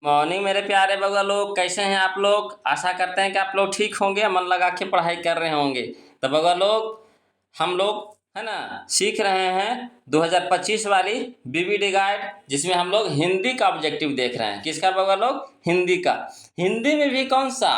Morning मेरे प्यारे बउआ लोग, कैसे हैं आप लोग। आशा करते हैं कि आप लोग ठीक होंगे, मन लगा के पढ़ाई कर रहे होंगे। तो बउआ लोग, हम लोग है ना सीख रहे हैं 2025 वाली बीबीडी गाइड, जिसमें हम लोग हिंदी का ऑब्जेक्टिव देख रहे हैं। किसका बउआ लोग? हिंदी का। हिंदी में भी कौन सा?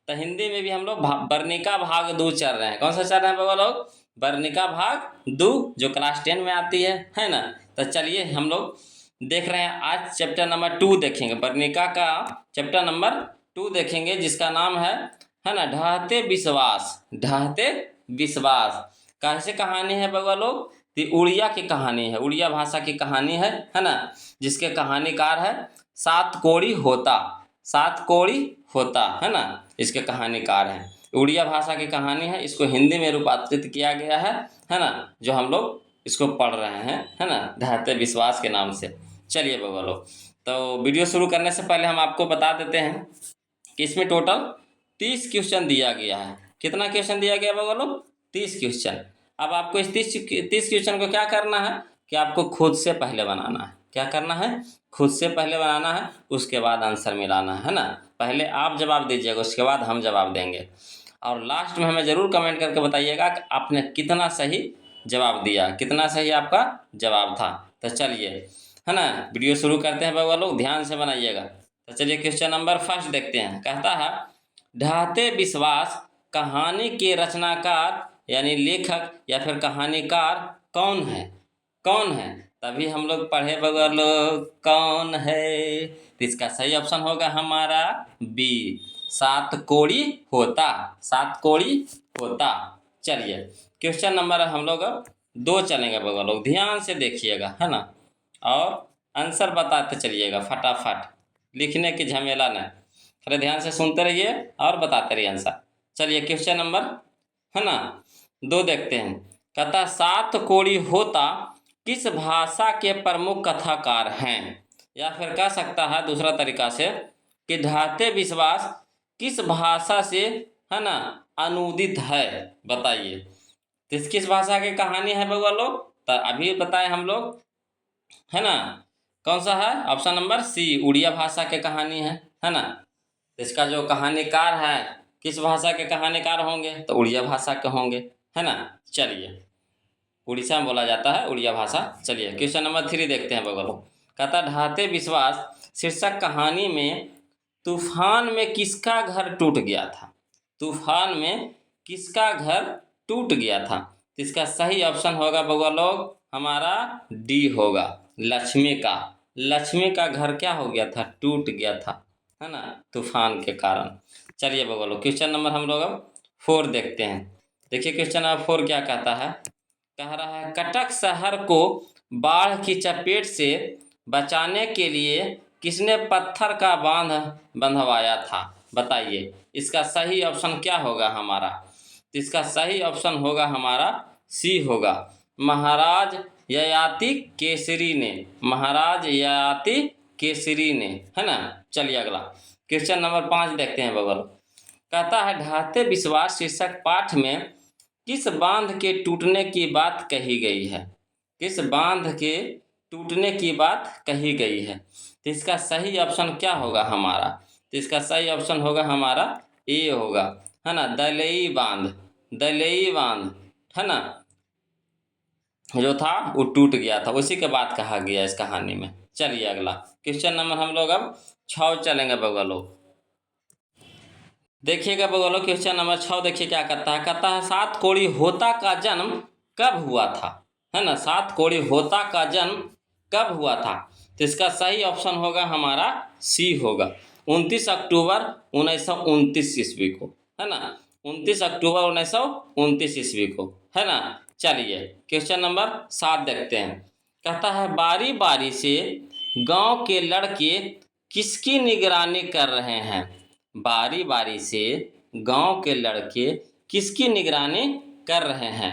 तो हिंदी में भी हम लोग वर्णिका भाग 2 चल रहे हैं। कौन सा चल रहे हैं बउआ लोग? वर्णिका भाग 2, जो क्लास 10 में आती है ना। तो चलिए हम लोग देख रहे हैं। आज चैप्टर नंबर 2 देखेंगे, वर्णिका का चैप्टर नंबर 2 देखेंगे, जिसका नाम है ना ढहते विश्वास। ढहते विश्वास कैसे कहानी है बउआ लोग? ये उड़िया की कहानी है, उड़िया भाषा की कहानी है ना। जिसके कहानीकार है सात कोड़ी होता। सात कोड़ी होता है ना, इसके कहानीकार हैं। उड़िया भाषा की कहानी है, इसको हिंदी में रूपांतरित किया गया है ना, जो हम लोग इसको पढ़ रहे हैं है ना, ढहते विश्वास के नाम से। चलिए बउआ लोग, तो वीडियो शुरू करने से पहले हम आपको बता देते हैं कि इसमें टोटल 30 क्वेश्चन दिया गया है। कितना क्वेश्चन दिया गया बउआ लोग? 30 क्वेश्चन। अब आपको इस 30 क्वेश्चन को क्या करना है कि आपको खुद से पहले बनाना है। क्या करना है? खुद से पहले बनाना है, उसके बाद आंसर मिलाना है ना। पहले आप जवाब दीजिएगा, उसके बाद हम जवाब देंगे। और लास्ट में हमें ज़रूर कमेंट करके बताइएगा कि आपने कितना सही जवाब दिया, कितना सही आपका जवाब था। तो चलिए है ना, वीडियो शुरू करते हैं बउआ लोग, ध्यान से बनाइएगा। तो चलिए क्वेश्चन नंबर 1 देखते हैं। कहता है ढहते विश्वास कहानी के रचनाकार यानी लेखक या फिर कहानीकार कौन है? कौन है? तभी हम लोग पढ़े बउआ लोग, कौन है। तो इसका सही ऑप्शन होगा हमारा बी, सात कोड़ी होता। सात कोड़ी होता। चलिए क्वेश्चन नंबर हम लोग 2 चलेंगे बउआ लोग, ध्यान से देखिएगा है ना, और आंसर बताते चलिएगा फटाफट, लिखने की झमेला नहीं। थोड़े ध्यान से सुनते रहिए और बताते रहिए आंसर। चलिए क्वेश्चन नंबर है ना 2 देखते हैं। कहता सात कोड़ी होता किस भाषा के प्रमुख कथाकार हैं? या फिर कह सकता है दूसरा तरीका से कि ढहते विश्वास किस भाषा से है ना अनुदित है, बताइए। किस भाषा की कहानी है बउआ लोग? तो अभी बताएं हम लोग है ना। कौन सा है? ऑप्शन नंबर सी, उड़िया भाषा के कहानी है ना। इसका जो कहानीकार है, किस भाषा के कहानीकार होंगे? तो उड़िया भाषा के होंगे है ना। चलिए, उड़ीसा में बोला जाता है उड़िया भाषा। चलिए क्वेश्चन नंबर 3 देखते हैं बउआ लोग। कहता ढहते विश्वास शीर्षक कहानी में तूफान में किसका घर टूट गया था? तूफान में किसका घर टूट गया था? तो इसका सही ऑप्शन होगा बउआ लोग हमारा डी होगा, लक्ष्मी का। लक्ष्मी का घर क्या हो गया था? टूट गया था है ना, तूफान के कारण। चलिए बउआ लोग क्वेश्चन नंबर हम लोग अब 4 देखते हैं। देखिए क्वेश्चन नंबर 4 क्या कहता है। कह रहा है कटक शहर को बाढ़ की चपेट से बचाने के लिए किसने पत्थर का बांध बंधवाया था? बताइए इसका सही ऑप्शन क्या होगा हमारा? तो इसका सही ऑप्शन होगा हमारा सी होगा, महाराज ययाति केसरी ने। महाराज ययाति केसरी ने है ना। चलिए अगला क्वेश्चन नंबर 5 देखते हैं बगल। कहता है ढहते विश्वास शीर्षक पाठ में किस बांध के टूटने की बात कही गई है? किस बांध के टूटने की बात कही गई है? तो इसका सही ऑप्शन क्या होगा हमारा? तो इसका सही ऑप्शन होगा हमारा ए होगा है ना, दलई बांध। दलई बांध है ना, जो था वो टूट गया था, उसी के बाद कहा गया इस कहानी में। चलिए अगला क्वेश्चन नंबर हम लोग अब 6 चलेंगे बउआ लोग। देखिएगा बउआ लोग क्वेश्चन नंबर 6 देखिए क्या कहता है। कहता है सात कोड़ी होता का जन्म कब हुआ था? है ना, सात कोड़ी होता का जन्म कब हुआ था? तो इसका सही ऑप्शन होगा हमारा सी होगा, 29 अक्टूबर 1929 ईस्वी को है ना। 29 अक्टूबर 1929 ईस्वी को है ना। चलिए क्वेश्चन नंबर 7 देखते हैं। कहता है बारी बारी से गांव के लड़के किसकी निगरानी कर रहे हैं? बारी बारी से गांव के लड़के किसकी निगरानी कर रहे हैं?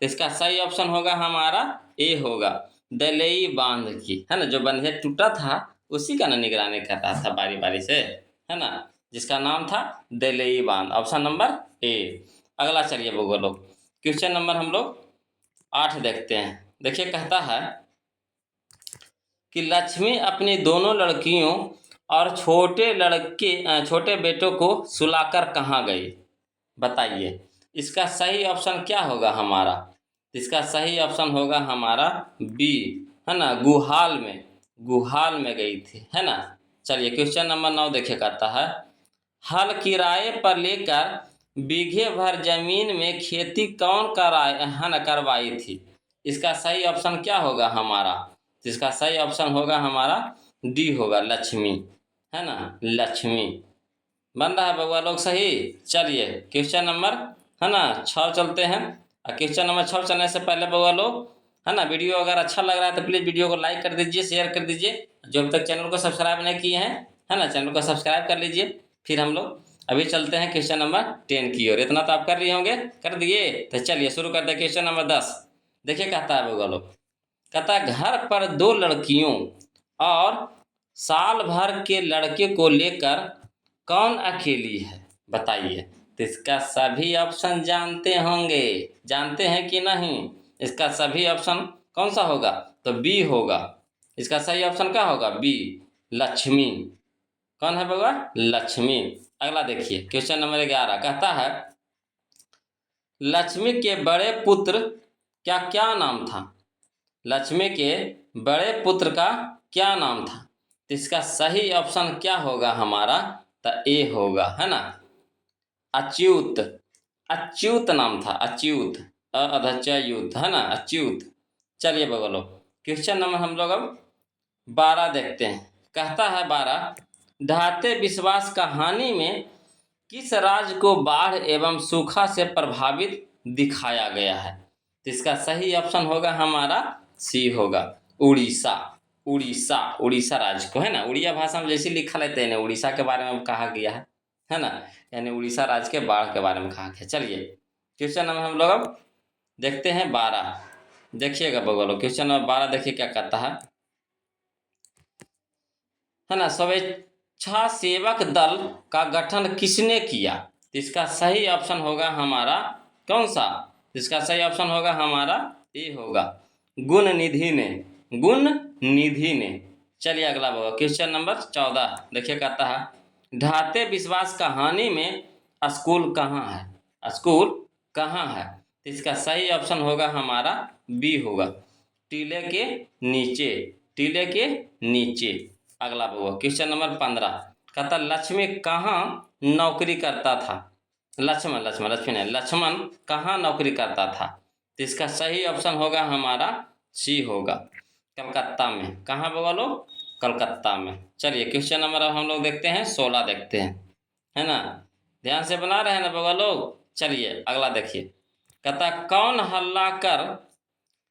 तो इसका सही ऑप्शन होगा हमारा ए होगा, दलई बांध की है ना, जो बंधे टूटा था उसी का ना निगरानी कर रहा था बारी बारी से है ना, जिसका नाम था दलई बांध। Option number A. अगला चलिए बउआ लोग क्वेश्चन नंबर हम लोग 8 देखते हैं। देखिए कहता है कि लक्ष्मी अपनी दोनों लड़कियों और छोटे बेटों को सुलाकर कहाँ गई? बताइए, इसका सही ऑप्शन क्या होगा हमारा? इसका सही ऑप्शन होगा हमारा बी, है ना, गुहाल में गई थी, है ना। चलिए क्वेश्चन नंबर 9 देखिए, कहता है हल किराए पर लेकर बीघे भर जमीन में खेती कौन करवाई थी? इसका सही ऑप्शन क्या होगा हमारा? इसका सही ऑप्शन होगा हमारा डी होगा, लक्ष्मी, है ना, लक्ष्मी। बन रहा है बउआ लोग सही। चलिए क्वेश्चन नंबर, है ना, 6 चलते हैं। और क्वेश्चन नंबर 6 चलने से पहले बउआ लोग, है ना, वीडियो अगर अच्छा लग रहा है तो प्लीज़ वीडियो को लाइक कर दीजिए, शेयर कर दीजिए। जो अभी तक चैनल को सब्सक्राइब नहीं किए हैं, है ना, चैनल को सब्सक्राइब कर लीजिए। फिर हम लोग अभी चलते हैं क्वेश्चन नंबर 10 की ओर। इतना तो आप कर रही होंगे, कर दिए? तो चलिए शुरू करते हैं क्वेश्चन नंबर 10। देखिए कहता है बउआ लोग, कहता है घर पर 2 लड़कियों और साल भर के लड़के को लेकर कौन अकेली है? बताइए। तो इसका सभी ऑप्शन जानते होंगे, जानते हैं कि नहीं? इसका सभी ऑप्शन कौन सा होगा? तो बी होगा। इसका सही ऑप्शन क्या होगा? बी, लक्ष्मी। कौन है बाबा? लक्ष्मी। अगला देखिए क्वेश्चन नंबर 11, कहता है लक्ष्मी के बड़े पुत्र क्या क्या नाम था? लक्ष्मी के बड़े पुत्र का क्या नाम था? तो इसका सही ऑप्शन क्या होगा हमारा? तो ए होगा, है ना, अच्युत। अच्युत नाम था, अच्युत, अधच्युत, है ना, अच्युत। चलिए बगलो क्वेश्चन नंबर हम लोग अब 12 देखते हैं। कहता है 12, ढाते विश्वास कहानी में किस राज्य को बाढ़ एवं सूखा से प्रभावित दिखाया गया है? तो इसका सही ऑप्शन होगा हमारा सी होगा, उड़ीसा। उड़ीसा राज्य को, है ना, उड़िया भाषा में जैसे लिखा लेते हैं, उड़ीसा के बारे में कहा गया है ना, यानी उड़ीसा राज्य के बाढ़ के बारे में कहा गया। चलिए क्वेश्चन नंबर हम लोग अब देखते हैं 12। देखिएगा बगलो क्वेश्चन नंबर 12 देखिए क्या कहता है ना, स्वेच्छासेवक दल का गठन किसने किया? तो इसका सही ऑप्शन होगा हमारा कौन सा? इसका सही ऑप्शन होगा हमारा ए होगा, गुण निधि ने। चलिए अगला क्वेश्चन नंबर 14 देखिए, कहता है ढाते विश्वास कहानी में स्कूल कहाँ है? स्कूल कहाँ है? तो इसका सही ऑप्शन होगा हमारा बी होगा, टीले के नीचे, टीले के नीचे। अगला क्वेश्चन नंबर 15, कहता लक्ष्मी कहाँ नौकरी करता था? लक्ष्मण कहाँ नौकरी करता था? तो इसका सही ऑप्शन होगा हमारा सी होगा, कलकत्ता में। कहाँ बोलो? कलकत्ता में। चलिए क्वेश्चन नंबर अब हम लोग देखते हैं 16 देखते हैं, है ना, ध्यान से बना रहे हैं ना बउआ लोग। चलिए अगला देखिए, कहता कौन हल्ला कर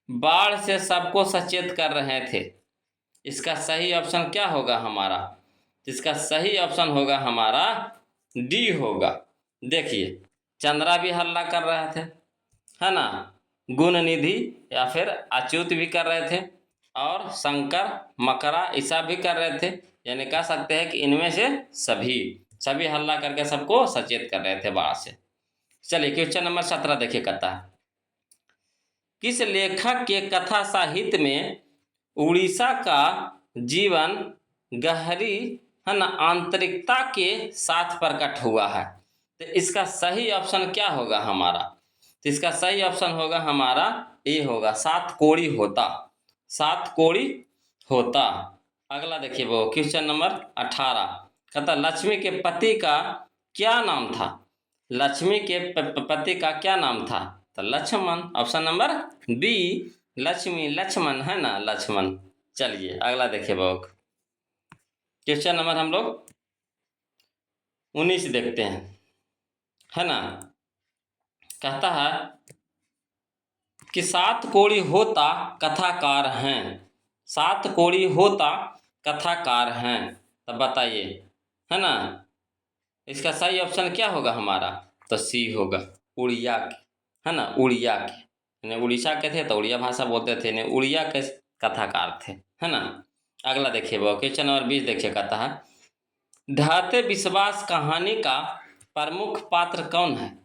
बाढ़ से सबको सचेत कर रहे थे? इसका सही ऑप्शन क्या होगा हमारा? इसका सही ऑप्शन होगा हमारा डी होगा। देखिए चंद्रा भी हल्ला कर रहे थे, है ना, गुण निधि या फिर अच्युत भी कर रहे थे, और शंकर मकरा ईसा भी कर रहे थे। यानी कह सकते हैं कि इनमें से सभी हल्ला करके सबको सचेत कर रहे थे बाढ़ से। चलिए क्वेश्चन नंबर 17 देखिए, कहता है किस लेखक के कथा साहित्य में उड़ीसा का जीवन गहरी, है ना, आंतरिकता के साथ प्रकट हुआ है? तो इसका सही ऑप्शन क्या होगा हमारा? तो इसका सही ऑप्शन होगा हमारा ए होगा, सात कोड़ी होता। अगला देखिए वो क्वेश्चन नंबर 18, कहता लक्ष्मी के पति का क्या नाम था? लक्ष्मी के पति का क्या नाम था? तो Lakshman, option number B, Lakshman, है ना, लक्ष्मण। चलिए अगला देखिए बॉक क्वेश्चन नंबर हम लोग 19 देखते हैं, है ना, कहता है कि सात कोड़ी होता कथाकार हैं, सात कोड़ी होता कथाकार हैं। तब बताइए, है ना, इसका सही ऑप्शन क्या होगा हमारा? तो सी होगा, उड़िया के, है ना, उड़िया के, उड़ीसा के थे तो उड़िया भाषा बोलते थे, ने उड़िया के कथाकार थे, है ना। अगला देखिए वो क्वेश्चन नंबर 20 देखिए, कहता है ढाते विश्वास कहानी का प्रमुख पात्र कौन है?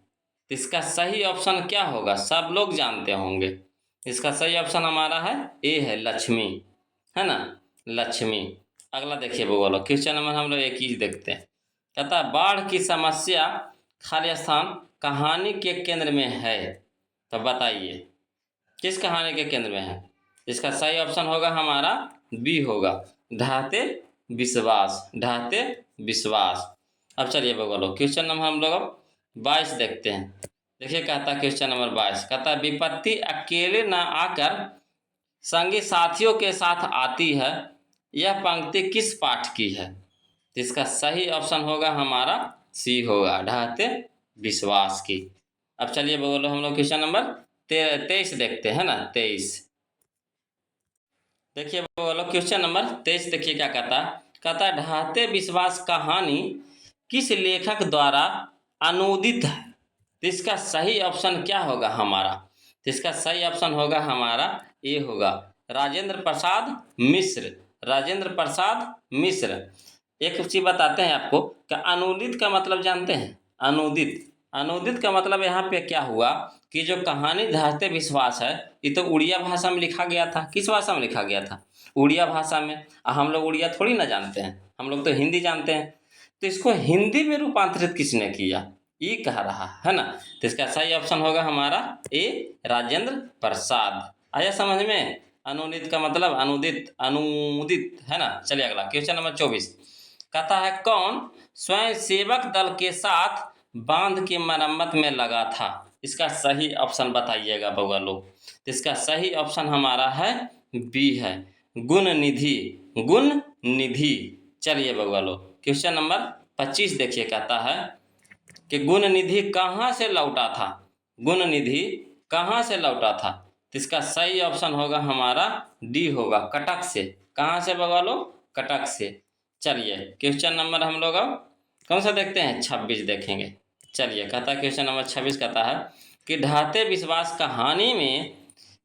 इसका सही ऑप्शन क्या होगा? सब लोग जानते होंगे। इसका सही ऑप्शन हमारा है ए है, लक्ष्मी, है ना, लक्ष्मी। अगला देखिए बोलो, क्वेश्चन नंबर हम लोग 21 देखते हैं। कहता है बाढ़ की समस्या खाली स्थान कहानी के केंद्र में है। तो बताइए किस कहानी के केंद्र में है। इसका सही ऑप्शन होगा हमारा बी होगा, ढाते विश्वास, ढाते विश्वास। अब चलिए बोलो, क्वेश्चन नंबर हम लोग अब 22 देखते हैं। देखिए कहता है क्वेश्चन नंबर 22, कहता है विपत्ति अकेले ना आकर संगी साथियों के साथ आती है, यह पंक्ति किस पाठ की है। तो इसका सही ऑप्शन होगा हमारा सी होगा, ढाते विश्वास की। अब चलिए बोलो हम लोग क्वेश्चन नंबर 23 देखते हैं ना, 23। देखिए बोलो क्वेश्चन नंबर 23 देखिए क्या कहता है ढाते विश्वास कहानी किस लेखक द्वारा अनुदित है। तो इसका सही ऑप्शन क्या होगा हमारा। तो इसका सही ऑप्शन होगा हमारा ए होगा, राजेंद्र प्रसाद मिश्र, राजेंद्र प्रसाद मिश्र। एक चीज बताते हैं आपको कि अनुदित का मतलब जानते हैं। अनुदित, अनुदित का मतलब यहाँ पे क्या हुआ कि जो कहानी ढाते विश्वास है ये तो उड़िया भाषा में लिखा गया था। किस भाषा में लिखा गया था, उड़िया भाषा में। हम लोग उड़िया थोड़ी ना जानते हैं, हम लोग तो हिंदी जानते हैं। तो इसको हिंदी में रूपांतरित किसने किया, ये कह रहा है ना। तो इसका सही ऑप्शन होगा हमारा ए, राजेंद्र प्रसाद। आया समझ में। अनुदित का मतलब अनुदित, अनुदित है ना। चलिए अगला क्वेश्चन नंबर 24, कहता है कौन स्वयं सेवक दल के साथ बांध की मरम्मत में लगा था। इसका सही ऑप्शन बताइएगा बउआ लोग। तो इसका सही ऑप्शन हमारा है बी है, गुण निधि, गुण निधि। चलिए बउआ लोग क्वेश्चन नंबर 25 देखिए, कहता है कि गुण निधि कहाँ से लौटा था, गुण निधि कहाँ से लौटा था। तो इसका सही ऑप्शन होगा हमारा डी होगा, कटक से। कहाँ से बउआ लोग, कटक से। चलिए क्वेश्चन नंबर हम लोग अब कौन सा देखते हैं, 26 देखेंगे। चलिए कहता है क्वेश्चन नंबर 26 कहता है कि ढाते विश्वास कहानी में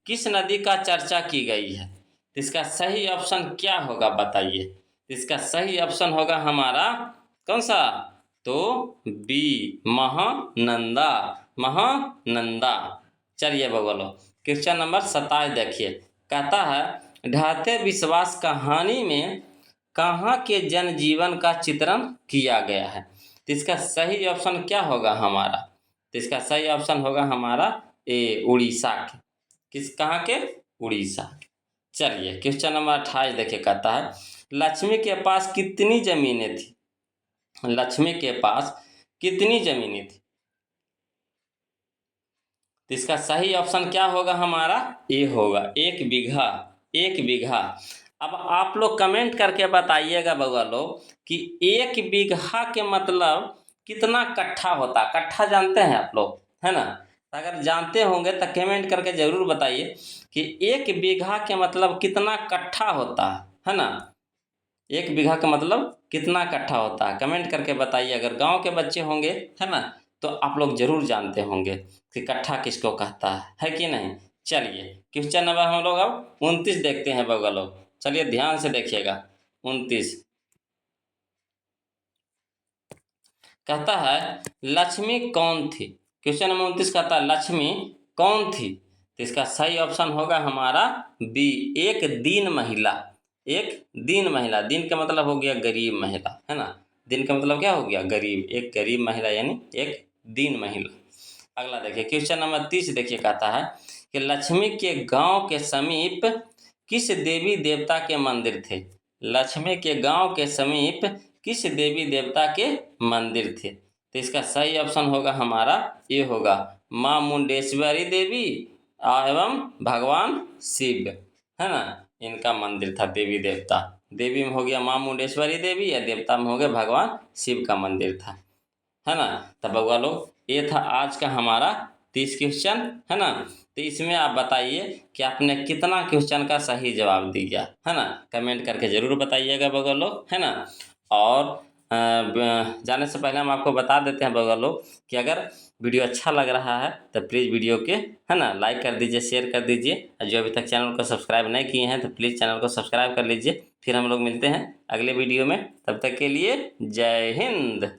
किस नदी का चर्चा की गई है। तो इसका सही ऑप्शन क्या होगा बताइए। इसका सही ऑप्शन होगा हमारा कौन सा, तो बी, महानंदा, महानंदा। चलिए बोलो क्वेश्चन नंबर 27 देखिए, कहता है ढाते विश्वास कहानी में कहाँ के जनजीवन का चित्रण किया गया है। तो इसका सही ऑप्शन क्या होगा हमारा। तो इसका सही ऑप्शन होगा हमारा ए, उड़ीसा के। किस, कहाँ के, उड़ीसा के। चलिए क्वेश्चन नंबर 28 देखिए, कहता है लक्ष्मी के पास कितनी जमीनें थी, लक्ष्मी के पास कितनी जमीनें थी। तो इसका सही ऑप्शन क्या होगा हमारा, ए होगा, 1 बीघा, 1 बीघा। अब आप लोग कमेंट करके बताइएगा बउआ लोग कि 1 बीघा के मतलब कितना कट्ठा होता। कट्ठा जानते हैं आप लोग, है ना। अगर जानते होंगे तो कमेंट करके जरूर बताइए कि 1 बीघा के मतलब कितना कट्ठा होता है ना। 1 बीघा का मतलब कितना कट्ठा होता है, कमेंट करके बताइए। अगर गांव के बच्चे होंगे है ना तो आप लोग जरूर जानते होंगे कि कट्ठा किसको कहता है कि नहीं। चलिए क्वेश्चन नंबर हम लोग अब 29 देखते हैं बउआ लोग। चलिए ध्यान से देखिएगा। 29 कहता है लक्ष्मी कौन थी। क्वेश्चन नंबर 29 कहता है लक्ष्मी कौन थी। तो इसका सही ऑप्शन होगा हमारा बी, एक दीन महिला, एक दीन महिला। दीन का मतलब हो गया गरीब महिला, है ना। दीन का मतलब क्या हो गया, गरीब, एक गरीब महिला यानी एक दीन महिला। अगला देखिए क्वेश्चन नंबर 30 देखिए, कहता है कि लक्ष्मी के गांव के समीप किस देवी देवता के मंदिर थे। लक्ष्मी के गांव के समीप किस देवी देवता के मंदिर थे। तो इसका सही ऑप्शन होगा हमारा ये होगा, माँ मुंडेश्वरी देवी एवं भगवान शिव, है ना। इनका मंदिर था, देवी देवता। देवी में हो गया माँ मुंडेश्वरी देवी या देवता में हो गया भगवान शिव का मंदिर था, है ना। तब बउआ लोग ये था आज का हमारा 30 क्वेश्चन, है ना। तो इसमें आप बताइए कि आपने कितना क्वेश्चन का सही जवाब दिया, है ना। कमेंट करके ज़रूर बताइएगा बउआ लोग, है ना। और जाने से पहले हम आपको बता देते हैं बउआ लोग कि अगर वीडियो अच्छा लग रहा है तो प्लीज़ वीडियो के, है ना, लाइक कर दीजिए, शेयर कर दीजिए। और जो अभी तक चैनल को सब्सक्राइब नहीं किए हैं तो प्लीज़ चैनल को सब्सक्राइब कर लीजिए। फिर हम लोग मिलते हैं अगले वीडियो में, तब तक के लिए जय हिंद।